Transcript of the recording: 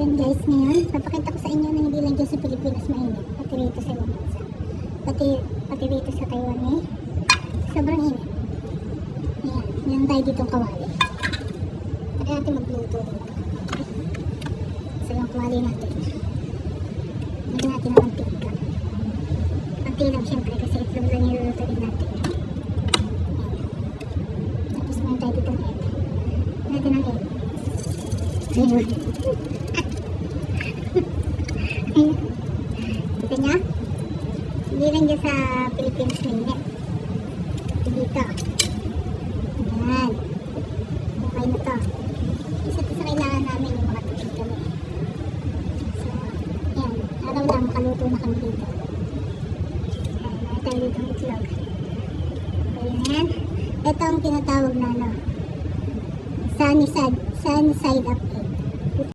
yun guys, ngayon, papakita ko sa inyo na hindi lang dyan sa Pilipinas mainit. Pati rito sa ibang bansa. Pati rito sa Taiwan eh. Sobrang init. Ayan, meron tayo ditong kawali. Pati natin magluto dito. So yung kawali natin. Lagyan natin ng mantika. Kunti lang syempre kasi itlog lang niluluto din natin. Tapos meron tayo ditong egg. Natin ang egg. Ayun. Ayun. Kita niya? Hindi lang dyan sa Pilipinas mainit. Dito. Ayan. Okay na to. Isa to sa kailangan namin yung makatipid kami. So, ayan. Araw lang makaluto na kami dito. Ayan. Meron tayo dito ang itlog. Ayan. Ito ang tinatawag na sunny side up egg.